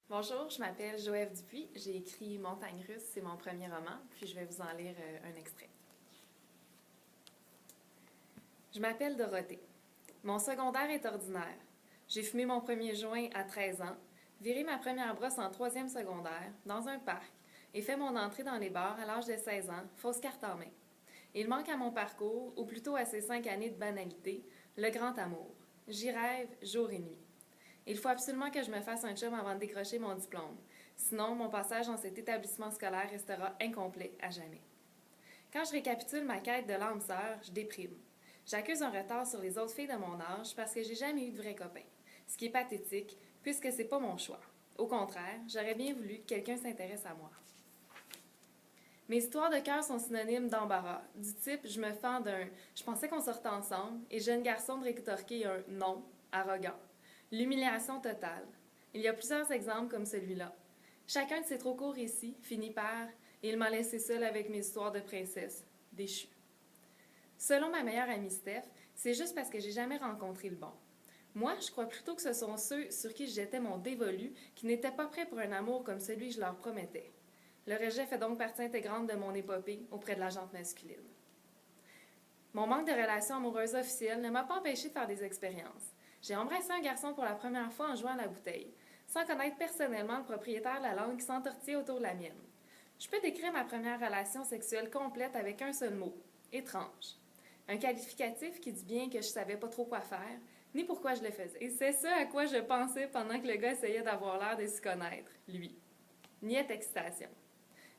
Bonjour, je m'appelle Joëve Dupuis. J'ai écrit Montagne russe, c'est mon premier roman, puis je vais vous en lire un extrait. Je m'appelle Dorothée. Mon secondaire est ordinaire. J'ai fumé mon premier joint à 13 ans, viré ma première brosse en troisième secondaire, dans un parc, et fait mon entrée dans les bars à l'âge de 16 ans, fausse carte en main. Il manque à mon parcours, ou plutôt à ces 5 années de banalité, le grand amour. J'y rêve jour et nuit. Il faut absolument que je me fasse un chum avant de décrocher mon diplôme. Sinon, mon passage dans cet établissement scolaire restera incomplet à jamais. Quand je récapitule ma quête de l'âme sœur, je déprime. J'accuse un retard sur les autres filles de mon âge parce que j'ai jamais eu de vrai copain. Ce qui est pathétique, puisque c'est pas mon choix. Au contraire, j'aurais bien voulu que quelqu'un s'intéresse à moi. Mes histoires de cœur sont synonymes d'embarras. Du type, je me fends d'un « je pensais qu'on sortait ensemble » et jeune garçon de rétorquer un « non » arrogant. L'humiliation totale. Il y a plusieurs exemples comme celui-là. Chacun de ces trop courts récits finit par « il m'a laissé seule avec mes histoires de princesse, déchue ». Selon ma meilleure amie Steph, c'est juste parce que j'ai jamais rencontré le bon. Moi, je crois plutôt que ce sont ceux sur qui je jetais mon dévolu qui n'étaient pas prêts pour un amour comme celui que je leur promettais. Le rejet fait donc partie intégrante de mon épopée auprès de la gente masculine. Mon manque de relations amoureuses officielles ne m'a pas empêché de faire des expériences. J'ai embrassé un garçon pour la première fois en jouant à la bouteille, sans connaître personnellement le propriétaire de la langue qui s'entortillait autour de la mienne. Je peux décrire ma première relation sexuelle complète avec un seul mot, étrange. Un qualificatif qui dit bien que je savais pas trop quoi faire, ni pourquoi je le faisais. Et c'est ça à quoi je pensais pendant que le gars essayait d'avoir l'air de s'y connaître, lui. Niette excitation.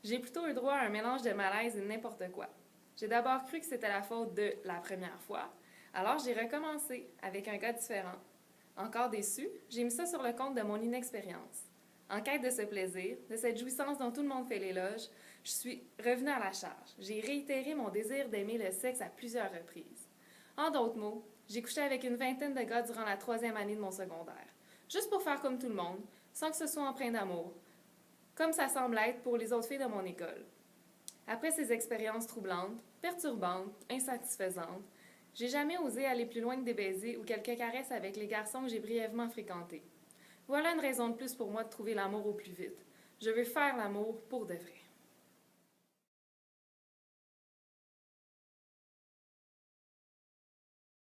J'ai plutôt eu droit à un mélange de malaise et de n'importe quoi. J'ai d'abord cru que c'était la faute de la première fois, alors j'ai recommencé avec un gars différent. Encore déçu, j'ai mis ça sur le compte de mon inexpérience. En quête de ce plaisir, de cette jouissance dont tout le monde fait l'éloge, je suis revenue à la charge. J'ai réitéré mon désir d'aimer le sexe à plusieurs reprises. En d'autres mots, j'ai couché avec une vingtaine de gars durant la troisième année de mon secondaire, juste pour faire comme tout le monde, sans que ce soit empreint d'amour, comme ça semble être pour les autres filles de mon école. Après ces expériences troublantes, perturbantes, insatisfaisantes, j'ai jamais osé aller plus loin que des baisers ou quelques caresses avec les garçons que j'ai brièvement fréquentés. Voilà une raison de plus pour moi de trouver l'amour au plus vite. Je veux faire l'amour pour de vrai.